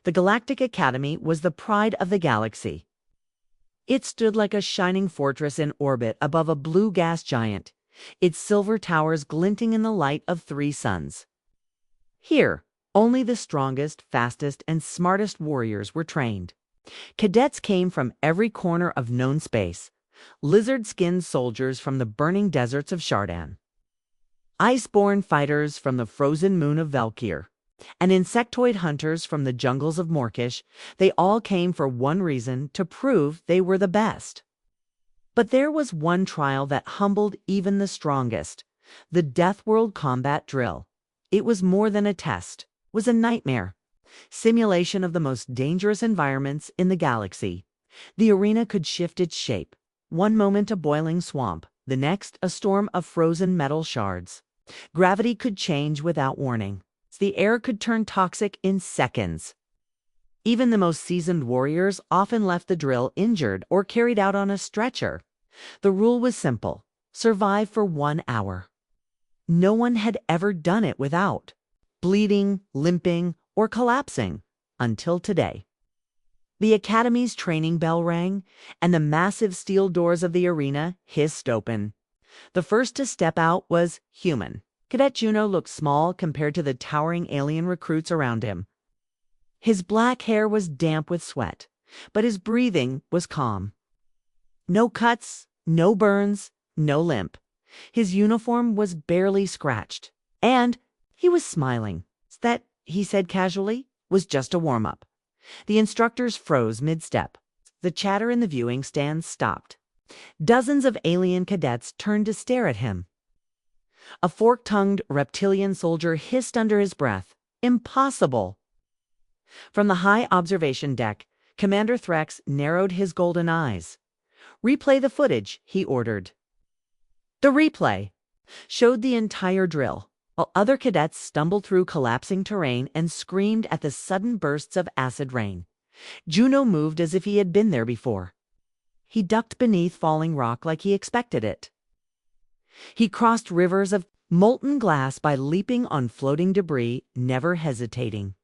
The Galactic Academy was the pride of the galaxy. It stood like a shining fortress in orbit above a blue gas giant, its silver towers glinting in the light of 3 suns. Here, only the strongest, fastest, and smartest warriors were trained. Cadets came from every corner of known space, lizard-skinned soldiers from the burning deserts of Shardan, ice-born fighters from the frozen moon of Valkyr, and insectoid hunters from the jungles of Morkish. They all came for one reason: to prove they were the best. But there was one trial that humbled even the strongest: the Deathworld combat drill. It was more than a test, it was a nightmare. Simulation of the most dangerous environments in the galaxy. The arena could shift its shape. One moment a boiling swamp, the next a storm of frozen metal shards. Gravity could change without warning. The air could turn toxic in seconds. Even the most seasoned warriors often left the drill injured or carried out on a stretcher. The rule was simple: survive for 1 hour. No one had ever done it without bleeding, limping, or collapsing, until today. The Academy's training bell rang, and the massive steel doors of the arena hissed open. The first to step out was human. Cadet Juno looked small compared to the towering alien recruits around him. His black hair was damp with sweat, but his breathing was calm. No cuts, no burns, no limp. His uniform was barely scratched, and he was smiling. That, he said casually, was just a warm-up. The instructors froze mid-step. The chatter in the viewing stand stopped. Dozens of alien cadets turned to stare at him. A fork-tongued reptilian soldier hissed under his breath, "Impossible!" From the high observation deck, Commander Threx narrowed his golden eyes. "Replay the footage," he ordered. The replay showed the entire drill, while other cadets stumbled through collapsing terrain and screamed at the sudden bursts of acid rain. Juno moved as if he had been there before. He ducked beneath falling rock like he expected it. He crossed rivers of molten glass by leaping on floating debris, never hesitating.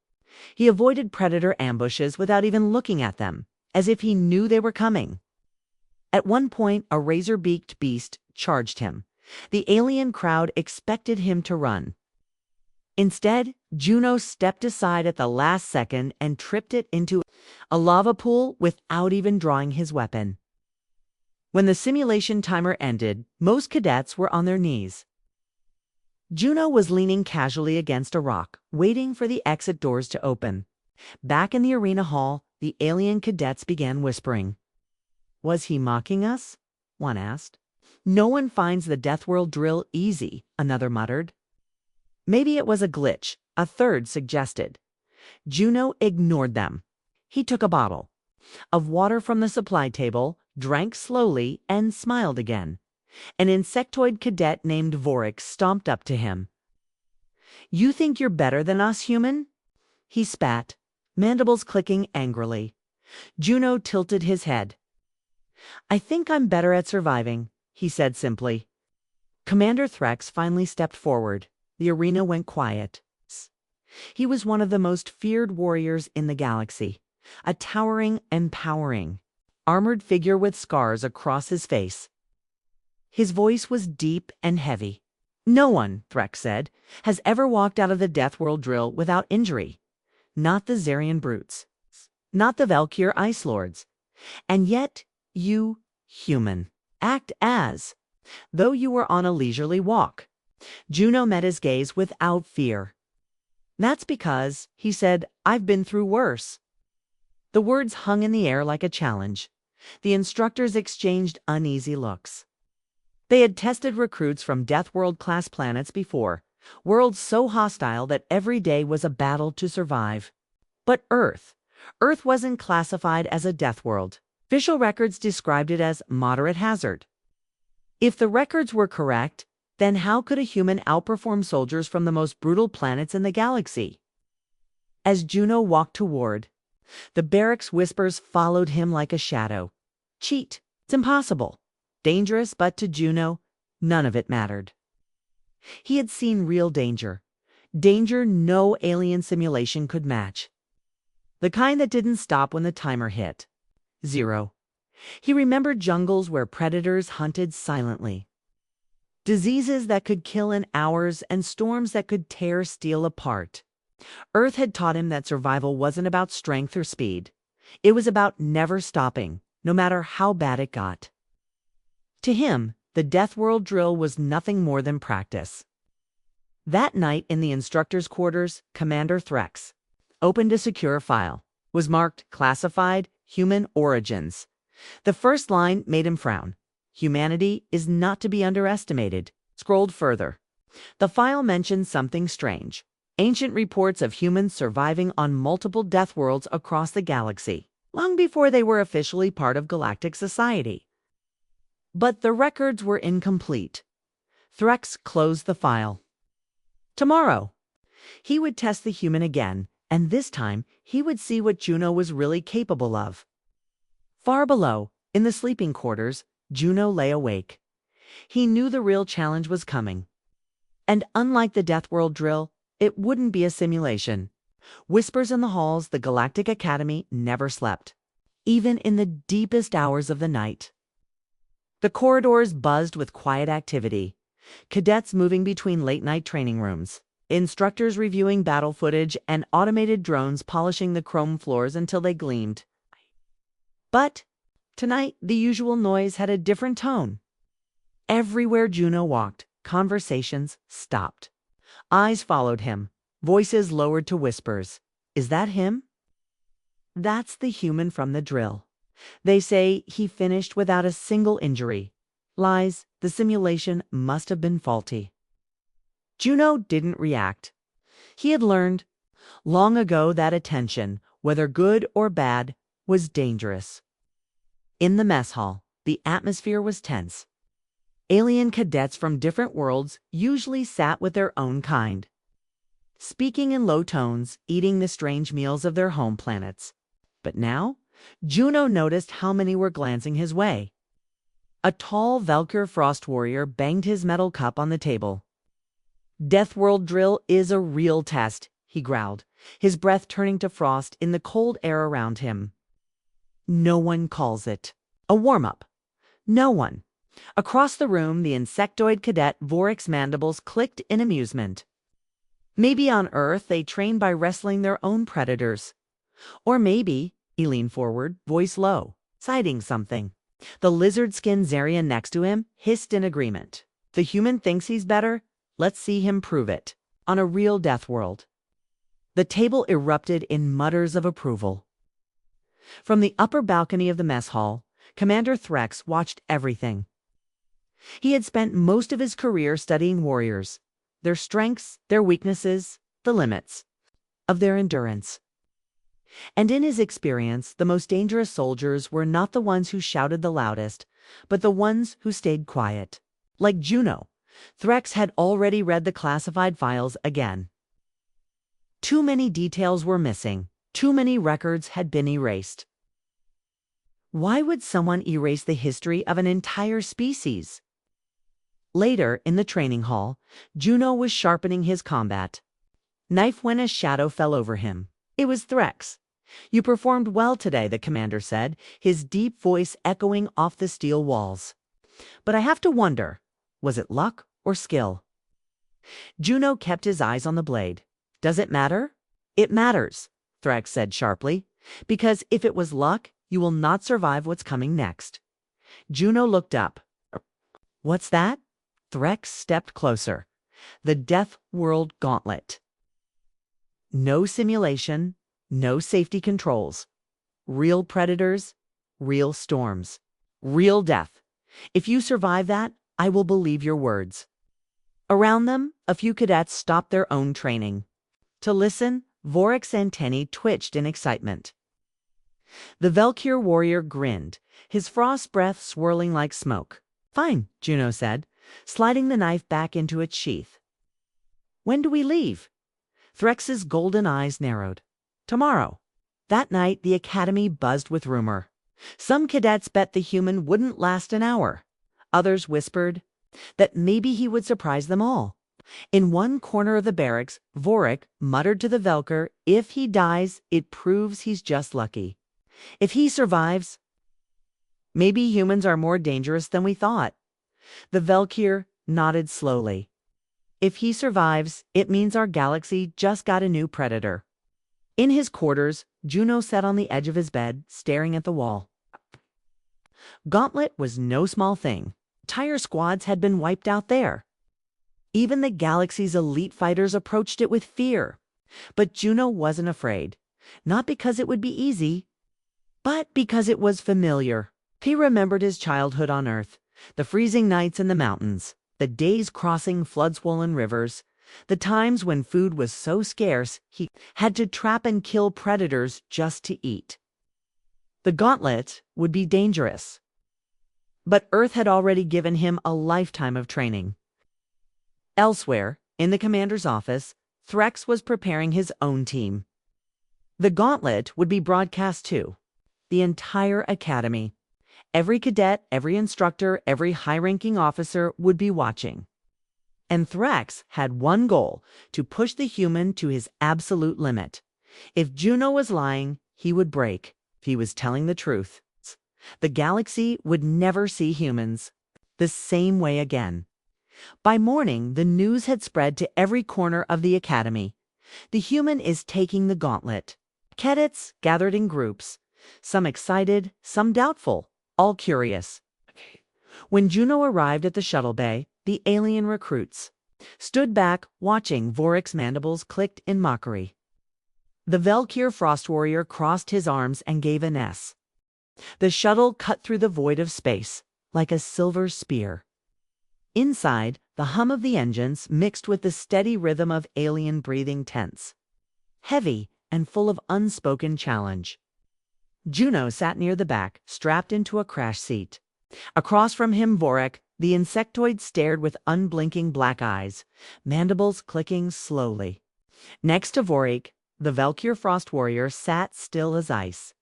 He avoided predator ambushes without even looking at them, as if he knew they were coming. At one point, a razor-beaked beast charged him. The alien crowd expected him to run. Instead, Juno stepped aside at the last second and tripped it into a lava pool without even drawing his weapon. When the simulation timer ended, most cadets were on their knees. Juno was leaning casually against a rock, waiting for the exit doors to open. Back in the arena hall, the alien cadets began whispering. "Was he mocking us?" one asked. "No one finds the Deathworld drill easy," another muttered. "Maybe it was a glitch," a third suggested. Juno ignored them. He took a bottle of water from the supply table, drank slowly, and smiled again. An insectoid cadet named Vorik stomped up to him. "You think you're better than us, human?" He spat, mandibles clicking angrily. Juno tilted his head. "I think I'm better at surviving," he said simply. Commander Threx finally stepped forward. The arena went quiet. He was one of the most feared warriors in the galaxy, a towering, empowering, armored figure with scars across his face. His voice was deep and heavy. "No one," Threx said, "has ever walked out of the Deathworld drill without injury. Not the Zarian brutes. Not the Valkyr Ice Lords. And yet, you, human, act as though you were on a leisurely walk." Juno met his gaze without fear. "That's because," he said, "I've been through worse." The words hung in the air like a challenge. The instructors exchanged uneasy looks. They had tested recruits from Deathworld-class planets before, worlds so hostile that every day was a battle to survive. But Earth wasn't classified as a Deathworld. Official records described it as moderate hazard. If the records were correct, then how could a human outperform soldiers from the most brutal planets in the galaxy? As Juno walked toward, the barracks whispers followed him like a shadow. "Cheat. It's impossible. Dangerous," but to Juno, none of it mattered. He had seen real danger. Danger no alien simulation could match. the kind that didn't stop when the timer hit 0. He remembered jungles where predators hunted silently, diseases that could kill in hours, and storms that could tear steel apart. Earth had taught him that survival wasn't about strength or speed. It was about never stopping, no matter how bad it got. To him, the Deathworld drill was nothing more than practice. That night in the instructor's quarters, Commander Threx opened a secure file. Was marked Classified Human Origins. The first line made him frown. Humanity is not to be underestimated. Scrolled further. The file mentioned something strange. Ancient reports of humans surviving on multiple death worlds across the galaxy, long before they were officially part of galactic society. But the records were incomplete. Threx closed the file. Tomorrow, he would test the human again, and this time he would see what Juno was really capable of. Far below, in the sleeping quarters, Juno lay awake. He knew the real challenge was coming. And unlike the Deathworld drill, it wouldn't be a simulation. Whispers in the halls, the Galactic Academy never slept, even in the deepest hours of the night. The corridors buzzed with quiet activity. Cadets moving between late-night training rooms, instructors reviewing battle footage, and automated drones polishing the chrome floors until they gleamed. But tonight, the usual noise had a different tone. Everywhere Juno walked, conversations stopped. Eyes followed him, voices lowered to whispers. Is that him? That's the human from the drill. They say he finished without a single injury. Lies, the simulation must have been faulty. Juno didn't react. He had learned long ago that attention, whether good or bad, was dangerous. In the mess hall, the atmosphere was tense. Alien cadets from different worlds usually sat with their own kind, speaking in low tones, eating the strange meals of their home planets. But now, Juno noticed how many were glancing his way. A tall Valkyr frost warrior banged his metal cup on the table. Deathworld drill is a real test, he growled, his breath turning to frost in the cold air around him. No one calls it a warm-up. No one. Across the room, the insectoid cadet Vorix's mandibles clicked in amusement. Maybe on Earth they train by wrestling their own predators. Or maybe, he leaned forward, voice low, citing something. The lizard-skinned Zarian next to him hissed in agreement. The human thinks he's better? Let's see him prove it. On a real Deathworld. The table erupted in mutters of approval. From the upper balcony of the mess hall, Commander Threx watched everything. He had spent most of his career studying warriors, their strengths, their weaknesses, the limits of their endurance. And in his experience, the most dangerous soldiers were not the ones who shouted the loudest, but the ones who stayed quiet. Like Juno, Threx had already read the classified files again. Too many details were missing. Too many records had been erased. Why would someone erase the history of an entire species? Later, in the training hall, Juno was sharpening his combat. Knife when a shadow fell over him. It was Threx. You performed well today, the commander said, his deep voice echoing off the steel walls. But I have to wonder, was it luck or skill? Juno kept his eyes on the blade. Does it matter? It matters, Threx said sharply, because if it was luck, you will not survive what's coming next. Juno looked up. What's that? Threx stepped closer. The Deathworld gauntlet. No simulation, no safety controls. Real predators, real storms, real death. If you survive that, I will believe your words. Around them, a few cadets stopped their own training. To listen, Vorix's antennae twitched in excitement. The Valkyr warrior grinned, his frost breath swirling like smoke. Fine, Juno said, sliding the knife back into its sheath. When do we leave? Threx's golden eyes narrowed. Tomorrow. That night, the academy buzzed with rumor. Some cadets bet the human wouldn't last an hour. Others whispered that maybe he would surprise them all. In one corner of the barracks, Vorik muttered to the Velker, "If he dies, it proves he's just lucky. If he survives, maybe humans are more dangerous than we thought." The Velkir nodded slowly. "If he survives, it means our galaxy just got a new predator." In his quarters, Juno sat on the edge of his bed, staring at the wall. Gauntlet was no small thing. Entire squads had been wiped out there. Even the galaxy's elite fighters approached it with fear. But Juno wasn't afraid. Not because it would be easy, but because it was familiar. He remembered his childhood on Earth, the freezing nights in the mountains, the days crossing flood-swollen rivers, the times when food was so scarce he had to trap and kill predators just to eat. The Gauntlet would be dangerous. But Earth had already given him a lifetime of training. Elsewhere, in the commander's office, Threx was preparing his own team. The Gauntlet would be broadcast too. The entire academy. Every cadet, every instructor, every high-ranking officer would be watching. And Threx had one goal: to push the human to his absolute limit. If Juno was lying, he would break. If he was telling the truth, the galaxy would never see humans the same way again. By morning, the news had spread to every corner of the academy. The human is taking the Gauntlet. Cadets gathered in groups, some excited, some doubtful, all curious. When Juno arrived at the shuttle bay, the alien recruits stood back, watching. Vorik's mandibles clicked in mockery. The Velkir Frost Warrior crossed his arms and gave an S. The shuttle cut through the void of space like a silver spear. Inside, the hum of the engines mixed with the steady rhythm of alien breathing tense, heavy and full of unspoken challenge. Juno sat near the back, strapped into a crash seat. Across from him, Vorik, the insectoid, stared with unblinking black eyes, mandibles clicking slowly. Next to Vorik, the Velkir Frost Warrior sat still as ice.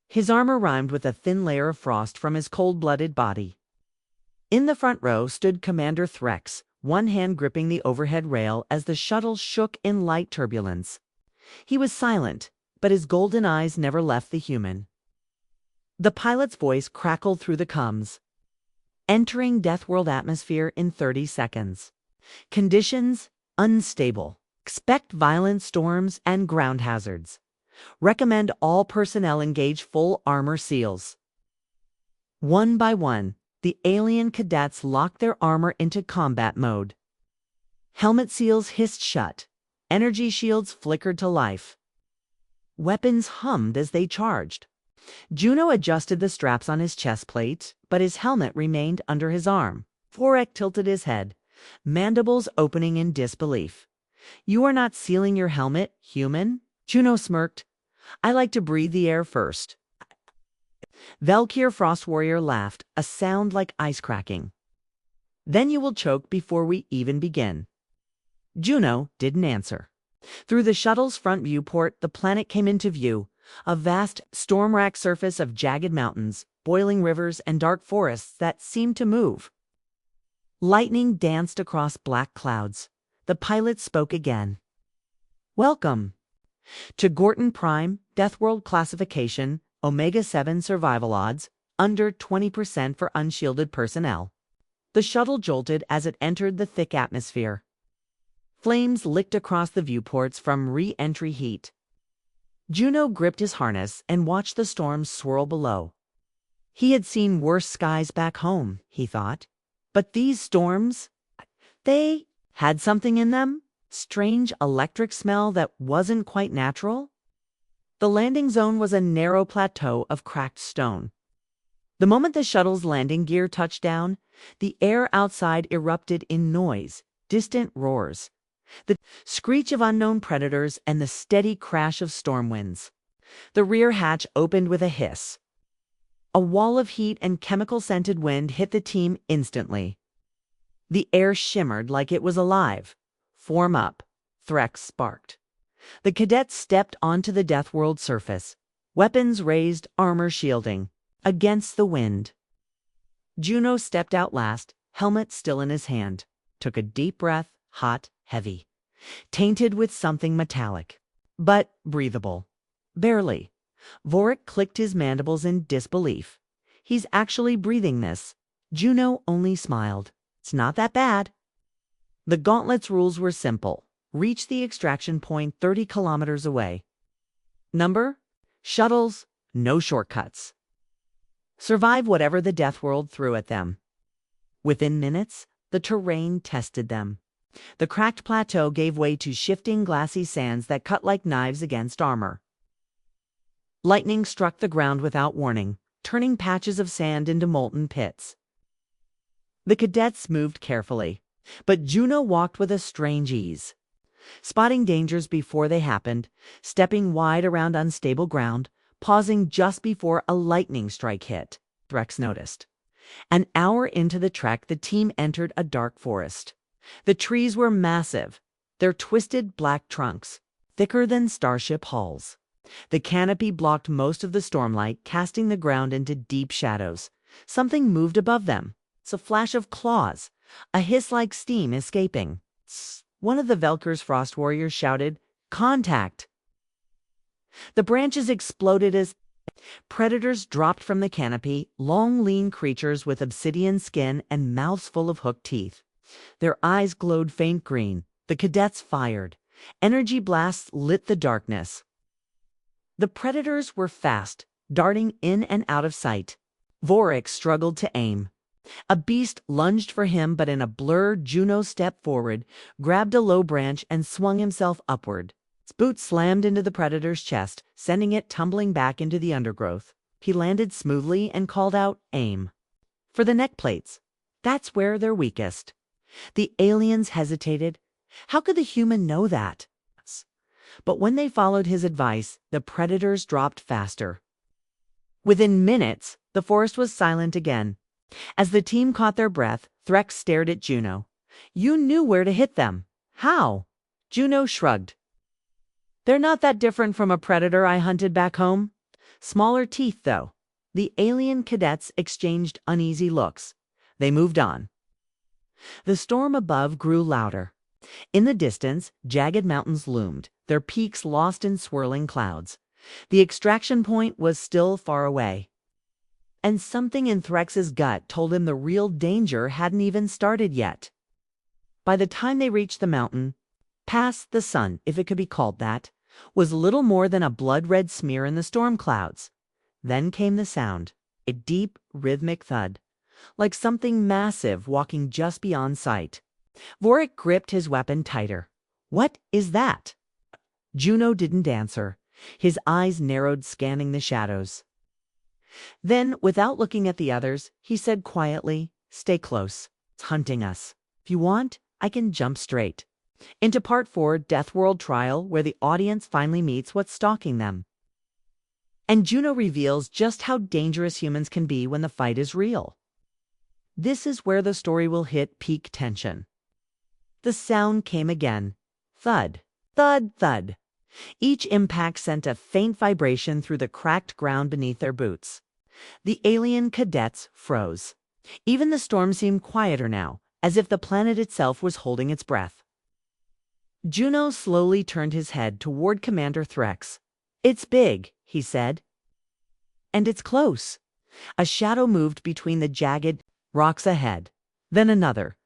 His armor rimed with a thin layer of frost from his cold-blooded body. In the front row stood Commander Threx, one hand gripping the overhead rail as the shuttle shook in light turbulence. He was silent, but his golden eyes never left the human. The pilot's voice crackled through the comms. Entering Deathworld atmosphere in 30 seconds. Conditions unstable. Expect violent storms and ground hazards. Recommend all personnel engage full armor seals. One by one, the alien cadets locked their armor into combat mode. Helmet seals hissed shut. Energy shields flickered to life. Weapons hummed as they charged. Juno adjusted the straps on his chest plate, but his helmet remained under his arm. Vorik tilted his head, mandibles opening in disbelief. "You are not sealing your helmet, human?" Juno smirked. "I like to breathe the air first." Velkir Frost Warrior laughed, a sound like ice cracking. "Then you will choke before we even begin." Juno didn't answer. Through the shuttle's front viewport, the planet came into view, a vast, storm-racked surface of jagged mountains, boiling rivers, and dark forests that seemed to move. Lightning danced across black clouds. The pilot spoke again. "Welcome to Gorton Prime, Deathworld classification, Omega-7 survival odds, under 20% for unshielded personnel." The shuttle jolted as it entered the thick atmosphere. Flames licked across the viewports from re-entry heat. Juno gripped his harness and watched the storms swirl below. He had seen worse skies back home, he thought. But these storms, they had something in them? Strange electric smell that wasn't quite natural? The landing zone was a narrow plateau of cracked stone. The moment the shuttle's landing gear touched down, the air outside erupted in noise, distant roars, the screech of unknown predators, and the steady crash of storm winds. The rear hatch opened with a hiss. A wall of heat and chemical-scented wind hit the team instantly. The air shimmered like it was alive. "Form up," Threx sparked. The cadets stepped onto the Deathworld surface, weapons raised, armor shielding, against the wind. Juno stepped out last, helmet still in his hand, took a deep breath, hot, heavy, tainted with something metallic, but breathable. Barely. Vorik clicked his mandibles in disbelief. He's actually breathing this. Juno only smiled. It's not that bad. The gauntlet's rules were simple. Reach the extraction point 30 kilometers away. Number? Shuttles, no shortcuts. Survive whatever the Deathworld threw at them. Within minutes, the terrain tested them. The cracked plateau gave way to shifting glassy sands that cut like knives against armor. Lightning struck the ground without warning, turning patches of sand into molten pits. The cadets moved carefully, but Juno walked with a strange ease. Spotting dangers before they happened, stepping wide around unstable ground, pausing just before a lightning strike hit, Threx noticed. An hour into the trek, the team entered a dark forest. The trees were massive, their twisted black trunks, thicker than starship hulls. The canopy blocked most of the stormlight, casting the ground into deep shadows. Something moved above them. It's a flash of claws, a hiss like steam escaping. One of the Velker's frost warriors shouted, "Contact!" The branches exploded as predators dropped from the canopy, long, lean creatures with obsidian skin and mouths full of hooked teeth. Their eyes glowed faint green. The cadets fired. Energy blasts lit the darkness. The predators were fast, darting in and out of sight. Vorik struggled to aim. A beast lunged for him, but in a blur, Juno stepped forward, grabbed a low branch, and swung himself upward. His boot slammed into the predator's chest, sending it tumbling back into the undergrowth. He landed smoothly and called out, "Aim." For the neck plates. That's where they're weakest. The aliens hesitated. How could the human know that? But when they followed his advice, the predators dropped faster. Within minutes, the forest was silent again. As the team caught their breath, Threx stared at Juno. "You knew where to hit them. How?" Juno shrugged. "They're not that different from a predator I hunted back home. Smaller teeth, though." The alien cadets exchanged uneasy looks. They moved on. The storm above grew louder. In the distance, jagged mountains loomed, their peaks lost in swirling clouds. The extraction point was still far away. And something in Threx's gut told him the real danger hadn't even started yet. By the time they reached the mountain, past the sun, if it could be called that, was little more than a blood-red smear in the storm clouds. Then came the sound, a deep, rhythmic thud, like something massive walking just beyond sight. Vorik gripped his weapon tighter. "What is that?" Juno didn't answer. His eyes narrowed, scanning the shadows. Then, without looking at the others, he said quietly, "Stay close. It's hunting us. If you want, I can jump straight into Part 4, Deathworld Trial, where the audience finally meets what's stalking them. And Juno reveals just how dangerous humans can be when the fight is real. This is where the story will hit peak tension. The sound came again. Thud, thud, thud. Each impact sent a faint vibration through the cracked ground beneath their boots. The alien cadets froze. Even the storm seemed quieter now, as if the planet itself was holding its breath. Juno slowly turned his head toward Commander Threx. "It's big," he said. "And it's close." A shadow moved between the jagged rocks ahead. Then another.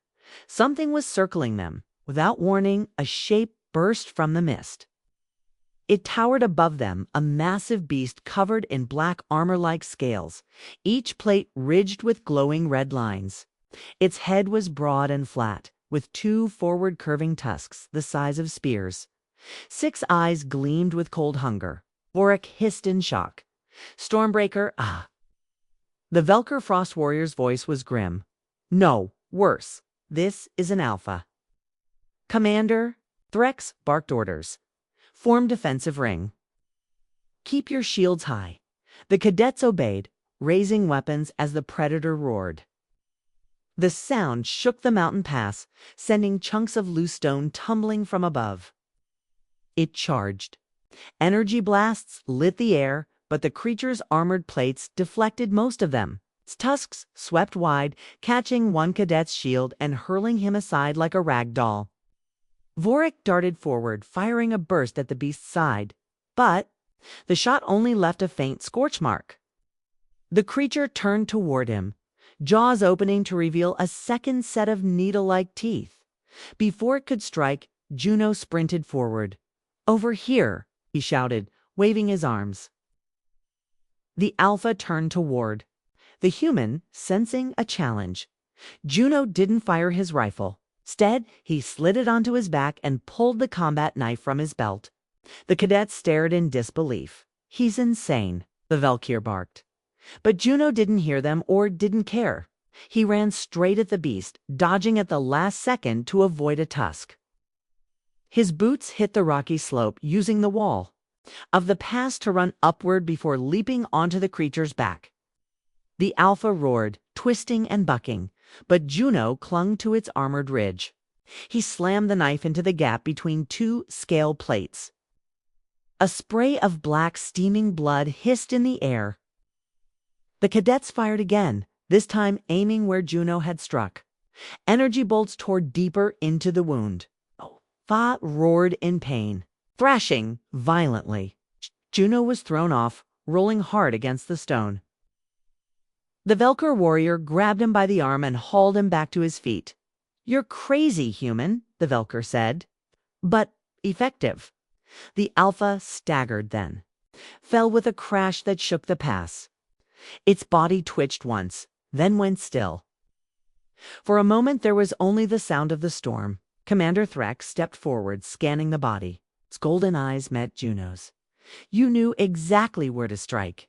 Something was circling them. Without warning, a shape burst from the mist. It towered above them, a massive beast covered in black armor-like scales, each plate ridged with glowing red lines. Its head was broad and flat, with two forward curving tusks the size of spears. 6 eyes gleamed with cold hunger. Vorik hissed in shock. "Stormbreaker, ah!" The Velker Frost Warrior's voice was grim. "No, worse. This is an alpha." "Commander," Threx barked orders. "Form defensive ring. Keep your shields high." The cadets obeyed, raising weapons as the predator roared. The sound shook the mountain pass, sending chunks of loose stone tumbling from above. It charged. Energy blasts lit the air, but the creature's armored plates deflected most of them. Its tusks swept wide, catching one cadet's shield and hurling him aside like a rag doll. Vorik darted forward, firing a burst at the beast's side, but the shot only left a faint scorch mark. The creature turned toward him, jaws opening to reveal a second set of needle-like teeth. Before it could strike, Juno sprinted forward. "Over here!" he shouted, waving his arms. The Alpha turned toward the human, sensing a challenge. Juno didn't fire his rifle. Instead, he slid it onto his back and pulled the combat knife from his belt. The cadet stared in disbelief. "He's insane," the Valkyr barked. But Juno didn't hear them or didn't care. He ran straight at the beast, dodging at the last second to avoid a tusk. His boots hit the rocky slope, using the wall of the pass to run upward before leaping onto the creature's back. The Alpha roared, twisting and bucking, but Juno clung to its armored ridge. He slammed the knife into the gap between two scale plates. A spray of black steaming blood hissed in the air. The cadets fired again, this time aiming where Juno had struck. Energy bolts tore deeper into the wound. Fa roared in pain, thrashing violently. Juno was thrown off, rolling hard against the stone. The Valkyr warrior grabbed him by the arm and hauled him back to his feet. "You're crazy, human," the Valkyr said. "But effective." The Alpha staggered then, fell with a crash that shook the pass. Its body twitched once, then went still. For a moment there was only the sound of the storm. Commander Threx stepped forward, scanning the body. Its golden eyes met Juno's. "You knew exactly where to strike."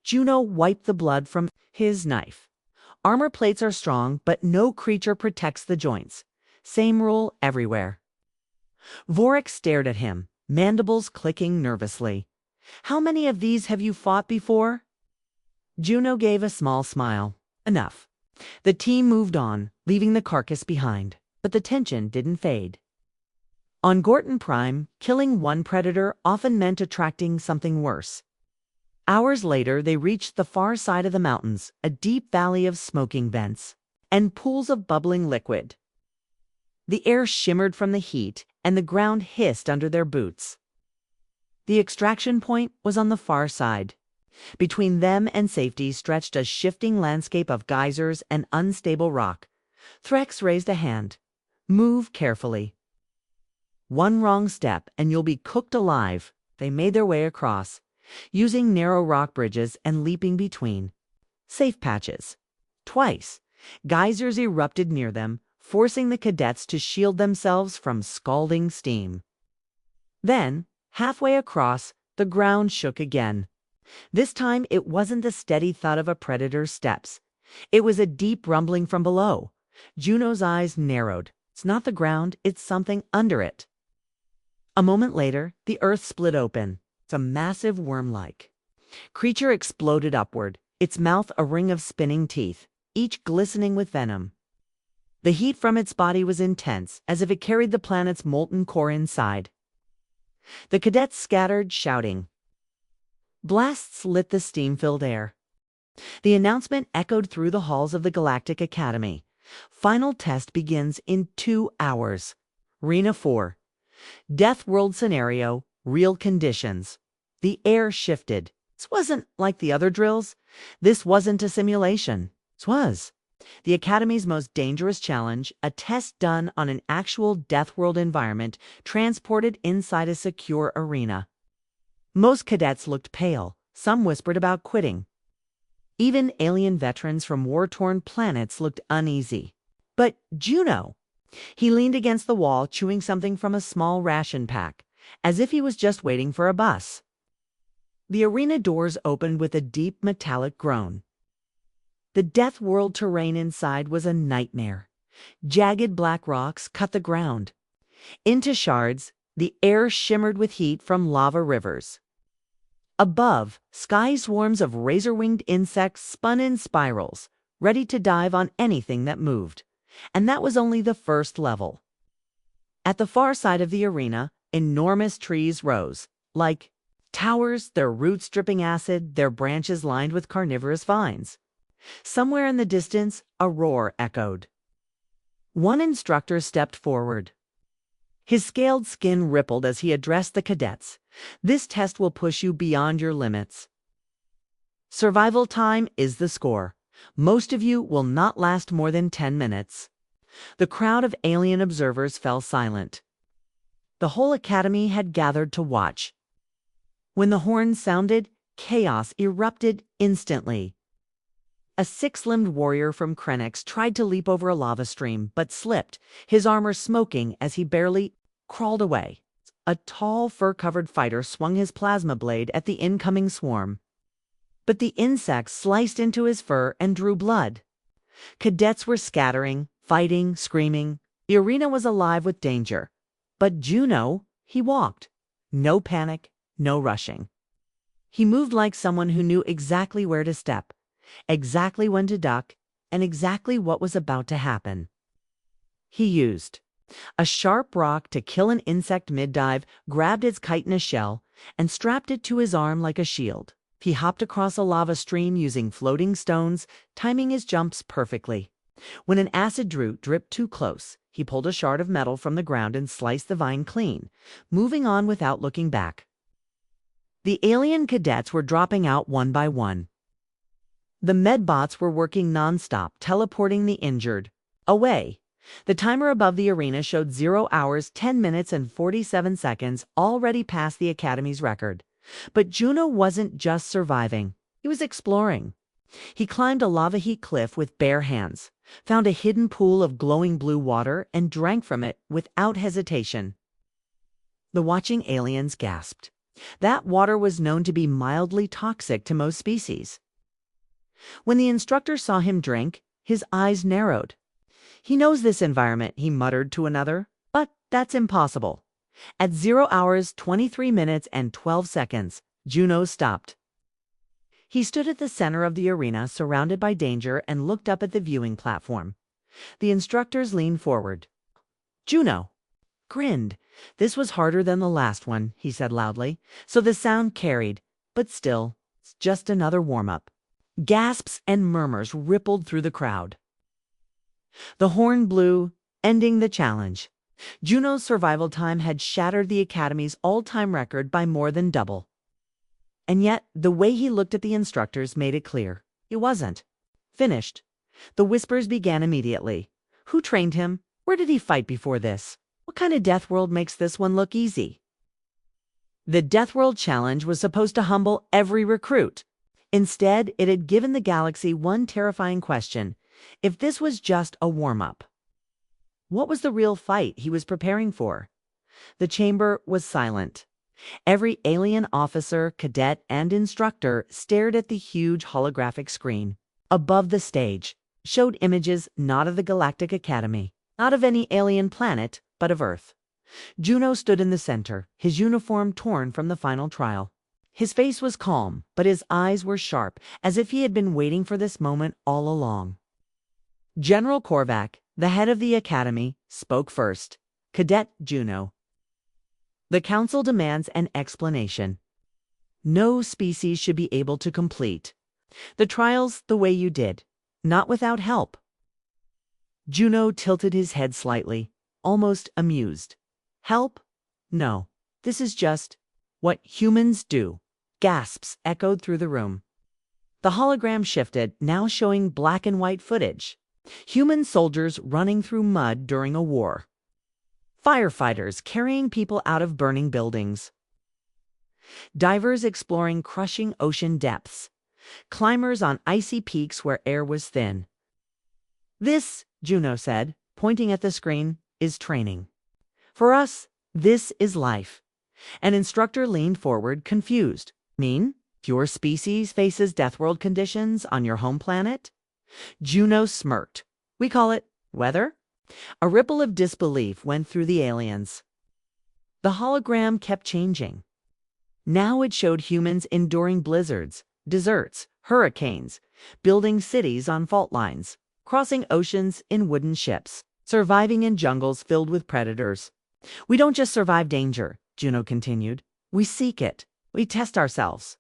Juno wiped the blood from his knife. "Armor plates are strong, but no creature protects the joints. Same rule everywhere." Vorik stared at him, mandibles clicking nervously. "How many of these have you fought before?" Juno gave a small smile. "Enough." The team moved on, leaving the carcass behind, but the tension didn't fade. On Gorton Prime, killing one predator often meant attracting something worse. Hours later, they reached the far side of the mountains, a deep valley of smoking vents and pools of bubbling liquid. The air shimmered from the heat, and the ground hissed under their boots. The extraction point was on the far side. Between them and safety stretched a shifting landscape of geysers and unstable rock. Threx raised a hand. "Move carefully. One wrong step and you'll be cooked alive." They made their way across, using narrow rock bridges and leaping between safe patches. Twice, geysers erupted near them, forcing the cadets to shield themselves from scalding steam. Then, halfway across, the ground shook again. This time it wasn't the steady thud of a predator's steps. It was a deep rumbling from below. Juno's eyes narrowed. It's not the ground, it's something under it. A moment later, the earth split open. It's a massive worm-like creature exploded upward, its mouth a ring of spinning teeth, each glistening with venom. The heat from its body was intense, as if it carried the planet's molten core inside. The cadets scattered, shouting. Blasts lit the steam-filled air. The announcement echoed through the halls of the Galactic Academy. Final test begins in 2 hours. Arena 4. Deathworld scenario, real conditions. The air shifted. This wasn't like the other drills. This wasn't a simulation. This was the Academy's most dangerous challenge, a test done on an actual Deathworld environment, transported inside a secure arena. Most cadets looked pale. Some whispered about quitting. Even alien veterans from war-torn planets looked uneasy. But Juno! He leaned against the wall, chewing something from a small ration pack, as if he was just waiting for a bus. The arena doors opened with a deep metallic groan. The Deathworld terrain inside was a nightmare. Jagged black rocks cut the ground into shards. The air shimmered with heat from lava rivers. Above, sky swarms of razor-winged insects spun in spirals, ready to dive on anything that moved. And that was only the first level. At the far side of the arena, enormous trees rose, like towers, their roots dripping acid, their branches lined with carnivorous vines. Somewhere in the distance, a roar echoed. One instructor stepped forward. His scaled skin rippled as he addressed the cadets. "This test will push you beyond your limits. Survival time is the score. Most of you will not last more than 10 minutes." The crowd of alien observers fell silent. The whole academy had gathered to watch. When the horn sounded, chaos erupted instantly. A six-limbed warrior from Krenix tried to leap over a lava stream, but slipped, his armor smoking as he barely crawled away. A tall, fur-covered fighter swung his plasma blade at the incoming swarm. But the insects sliced into his fur and drew blood. Cadets were scattering, fighting, screaming. The arena was alive with danger. But Juno, he walked. No panic, no rushing. He moved like someone who knew exactly where to step, exactly when to duck, and exactly what was about to happen. He used a sharp rock to kill an insect mid-dive, grabbed its chitinous shell, and strapped it to his arm like a shield. He hopped across a lava stream using floating stones, timing his jumps perfectly. When an acid root dripped too close, he pulled a shard of metal from the ground and sliced the vine clean, moving on without looking back. The alien cadets were dropping out one by one. The medbots were working nonstop, teleporting the injured away. The timer above the arena showed 0 hours, 10 minutes, and 47 seconds, already past the Academy's record. But Juno wasn't just surviving. He was exploring. He climbed a lava heat cliff with bare hands, found a hidden pool of glowing blue water, and drank from it without hesitation. The watching aliens gasped. That water was known to be mildly toxic to most species. When the instructor saw him drink, his eyes narrowed. "He knows this environment," he muttered to another, "but that's impossible." At 0 hours, 23 minutes, and 12 seconds, Juno stopped. He stood at the center of the arena, surrounded by danger, and looked up at the viewing platform. The instructors leaned forward. Juno grinned. "This was harder than the last one," he said loudly, so the sound carried, but still, it's just another warm-up. Gasps and murmurs rippled through the crowd. The horn blew, ending the challenge. Juno's survival time had shattered the Academy's all-time record by more than double. And yet, the way he looked at the instructors made it clear. He wasn't finished. The whispers began immediately. Who trained him? Where did he fight before this? What kind of Deathworld makes this one look easy? The Deathworld challenge was supposed to humble every recruit. Instead, it had given the galaxy one terrifying question. If this was just a warm-up, what was the real fight he was preparing for? The chamber was silent. Every alien officer, cadet, and instructor stared at the huge holographic screen. Above the stage showed images not of the Galactic Academy, not of any alien planet, but of Earth. Juno stood in the center, his uniform torn from the final trial. His face was calm, but his eyes were sharp, as if he had been waiting for this moment all along. General Korvac, the head of the Academy, spoke first. "Cadet Juno, the Council demands an explanation. No species should be able to complete the trials the way you did, not without help." Juno tilted his head slightly, almost amused. "Help? No. This is just what humans do." Gasps echoed through the room. The hologram shifted, now showing black and white footage. Human soldiers running through mud during a war. Firefighters carrying people out of burning buildings. Divers exploring crushing ocean depths. Climbers on icy peaks where air was thin. "This," Juno said, pointing at the screen, "is training. For us, this is life." An instructor leaned forward, confused. "Mean? Your species faces Deathworld conditions on your home planet?" Juno smirked. "We call it weather." A ripple of disbelief went through the aliens. The hologram kept changing. Now it showed humans enduring blizzards, deserts, hurricanes, building cities on fault lines, crossing oceans in wooden ships, surviving in jungles filled with predators. "We don't just survive danger," Juno continued. "We seek it. We test ourselves.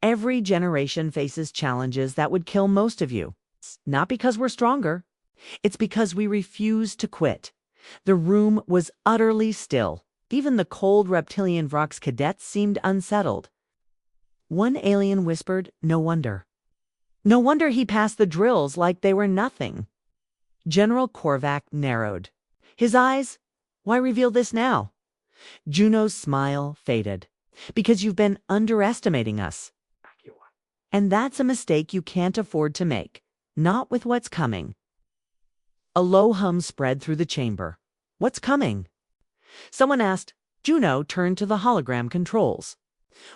Every generation faces challenges that would kill most of you. It's not because we're stronger. It's because we refuse to quit. The room was utterly still. Even the cold reptilian Vrox cadets seemed unsettled. One alien whispered, "No wonder. No wonder he passed the drills like they were nothing." General Korvac narrowed. His eyes, "Why reveal this now?" Juno's smile faded. "Because you've been underestimating us. And that's a mistake you can't afford to make. Not with what's coming." A low hum spread through the chamber. "What's coming?" Someone asked. Juno turned to the hologram controls.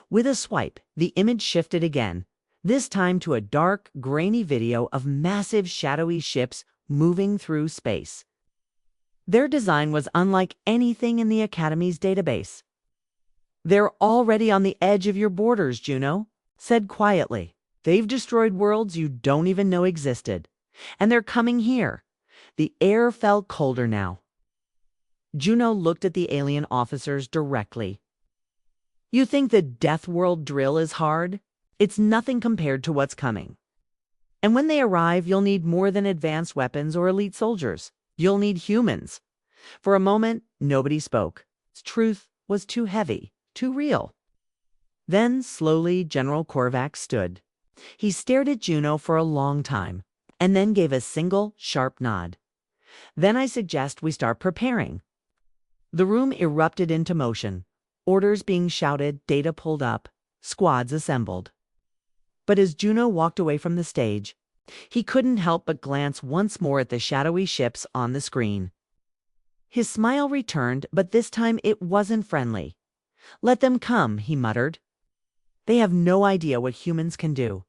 With a swipe, the image shifted again, this time to a dark, grainy video of massive, shadowy ships moving through space. Their design was unlike anything in the Academy's database. "They're already on the edge of your borders," Juno said quietly. "They've destroyed worlds you don't even know existed. And they're coming here." The air felt colder now. Juno looked at the alien officers directly. "You think the Deathworld drill is hard? It's nothing compared to what's coming. And when they arrive, you'll need more than advanced weapons or elite soldiers. You'll need humans." For a moment, nobody spoke. Truth was too heavy, too real. Then, slowly, General Korvac stood. He stared at Juno for a long time, and then gave a single, sharp nod. "Then I suggest we start preparing." The room erupted into motion. Orders being shouted, data pulled up, squads assembled. But as Juno walked away from the stage, he couldn't help but glance once more at the shadowy ships on the screen. His smile returned, but this time it wasn't friendly. "Let them come," he muttered. "They have no idea what humans can do.